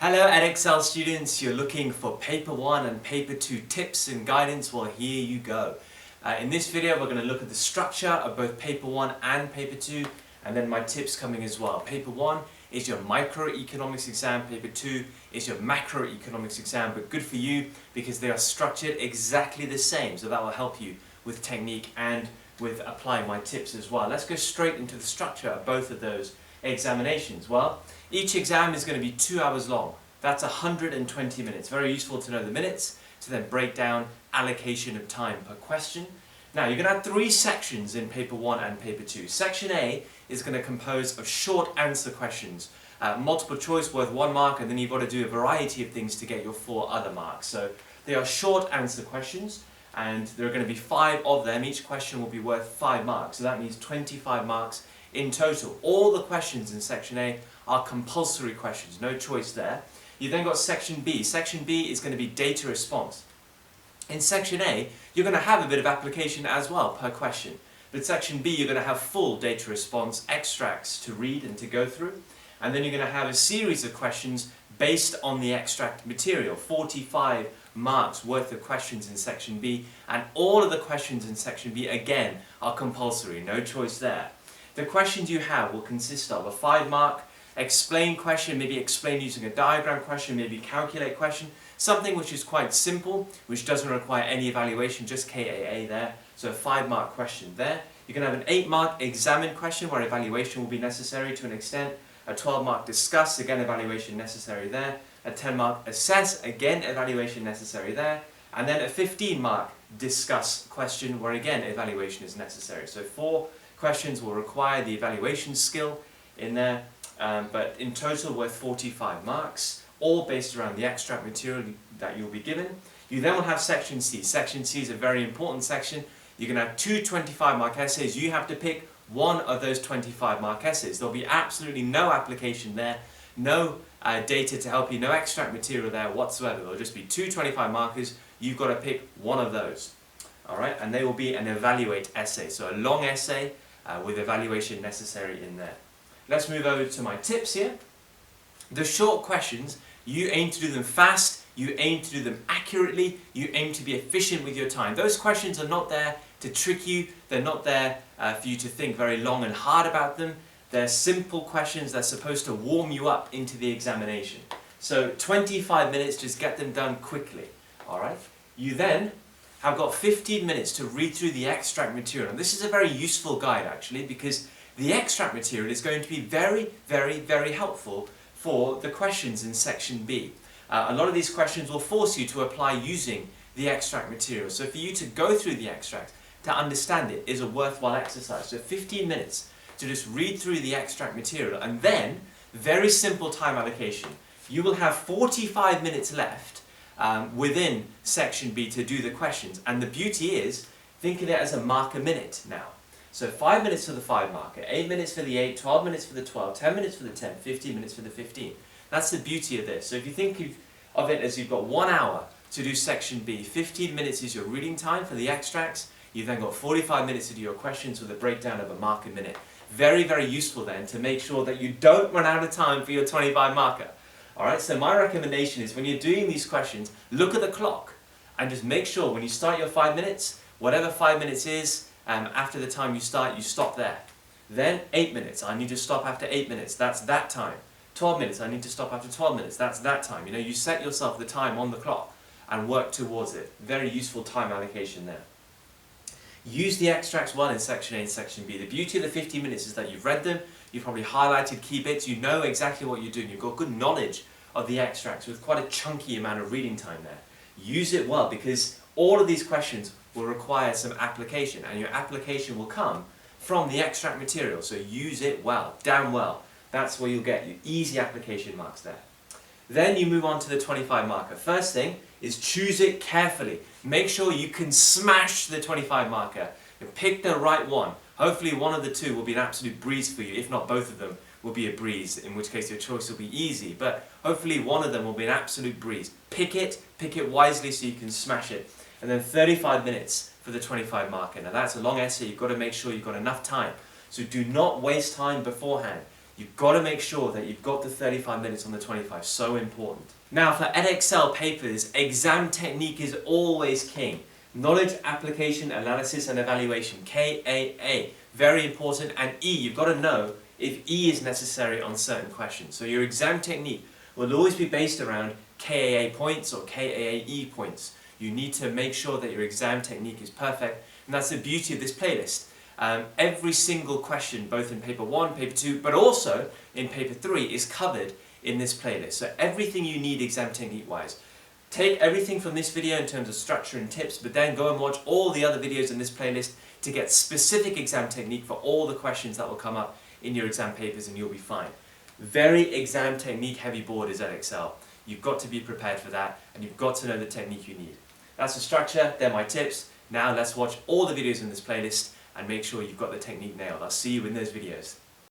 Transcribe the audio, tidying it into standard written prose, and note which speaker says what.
Speaker 1: Hello Edexcel students, you're looking for paper 1 and paper 2 tips and guidance. Well, here you go. In this video we're going to look at the structure of both paper 1 and paper 2, and then my tips coming as well. Paper 1 is your microeconomics exam, paper 2 is your macroeconomics exam, but good for you because they are structured exactly the same, so that will help you with technique and with applying my tips as well. Let's go straight into the structure of both of those examinations. Well, each exam is going to be 2 hours long. That's 120 minutes. Very useful to know the minutes to then break down allocation of time per question. Now you're going to have 3 sections in paper 1 and paper 2. Section A is going to compose of short answer questions, multiple choice worth 1 mark, and then you've got to do a variety of things to get your 4 other marks. So they are short answer questions, and there are going to be 5 of them. Each question will be worth 5 marks, so that means 25 marks in total. All the questions in section A are compulsory questions, no choice there. You then got section B. Section B is going to be data response. In section A, you're going to have a bit of application as well per question. But section B, you're going to have full data response extracts to read and to go through. And then you're going to have a series of questions based on the extract material. 45 marks worth of questions in section B. And all of the questions in section B, again, are compulsory, no choice there. The questions you have will consist of a 5 mark explain question, maybe explain using a diagram question, maybe calculate question, something which is quite simple, which doesn't require any evaluation, just KAA there, so a 5 mark question there. You can have an 8 mark examine question where evaluation will be necessary to an extent, a 12 mark discuss, again evaluation necessary there, a 10 mark assess, again evaluation necessary there, and then a 15 mark discuss question where again evaluation is necessary. So 4 questions will require the evaluation skill in there, but in total worth 45 marks, all based around the extract material that you'll be given. You then will have section C. Section C is a very important section. You're going to have 2 25 mark essays. You have to pick one of those 25 mark essays. There'll be absolutely no application there, no data to help you, no extract material there whatsoever. There'll just be 2 25 markers. You've got to pick one of those. Alright, and they will be an evaluate essay, so a long essay with evaluation necessary in there. Let's move over to my tips here. The short questions, you aim to do them fast, you aim to do them accurately, you aim to be efficient with your time. Those questions are not there to trick you, they're not there for you to think very long and hard about them. They're simple questions, they're supposed to warm you up into the examination. So 25 minutes, just get them done quickly. Alright? You then have got 15 minutes to read through the extract material. And this is a very useful guide actually, because the extract material is going to be very, very, very helpful for the questions in section B. A lot of these questions will force you to apply using the extract material. So for you to go through the extract, to understand it, is a worthwhile exercise. So 15 minutes to just read through the extract material, and then, very simple time allocation. You will have 45 minutes left within section B to do the questions. And the beauty is, think of it as a mark a minute now. So 5 minutes for the 5 marker, 8 minutes for the 8, 12 minutes for the 12, 10 minutes for the 10, 15 minutes for the 15. That's the beauty of this. So if you think of it as you've got 1 hour to do section B, 15 minutes is your reading time for the extracts, you've then got 45 minutes to do your questions with a breakdown of a mark a minute. Very, very useful then to make sure that you don't run out of time for your 25 marker. Alright, so my recommendation is when you're doing these questions, look at the clock and just make sure when you start your 5 minutes, whatever 5 minutes is, after the time you start, you stop there. Then 8 minutes, I need to stop after 8 minutes, that's that time. 12 minutes, I need to stop after 12 minutes, that's that time. You know, you set yourself the time on the clock and work towards it. Very useful time allocation there. Use the extracts well in section A and section B. The beauty of the 15 minutes is that you've read them, you've probably highlighted key bits, you know exactly what you're doing, you've got good knowledge of the extracts with quite a chunky amount of reading time there. Use it well, because all of these questions will require some application, and your application will come from the extract material, so use it well, damn well. That's where you'll get your easy application marks there. Then you move on to the 25 marker. First thing is choose it carefully. Make sure you can smash the 25 marker and pick the right one. Hopefully one of the 2 will be an absolute breeze for you, if not both of them will be a breeze, in which case your choice will be easy, but hopefully one of them will be an absolute breeze. Pick it wisely so you can smash it. And then 35 minutes for the 25 marker. Now that's a long essay, you've got to make sure you've got enough time. So do not waste time beforehand. You've got to make sure that you've got the 35 minutes on the 25, so important. Now for Edexcel papers, exam technique is always king. Knowledge, application, analysis and evaluation, KAA, very important, and E, you've got to know if E is necessary on certain questions. So your exam technique will always be based around KAA points or KAAE points. You need to make sure that your exam technique is perfect, and that's the beauty of this playlist. Every single question, both in paper 1, paper 2, but also in paper 3, is covered in this playlist. So everything you need exam technique wise. Take everything from this video in terms of structure and tips, but then go and watch all the other videos in this playlist to get specific exam technique for all the questions that will come up in your exam papers, and you'll be fine. Very exam technique heavy board is Edexcel. You've got to be prepared for that, and you've got to know the technique you need. That's the structure, they're my tips. Now let's watch all the videos in this playlist and make sure you've got the technique nailed. I'll see you in those videos.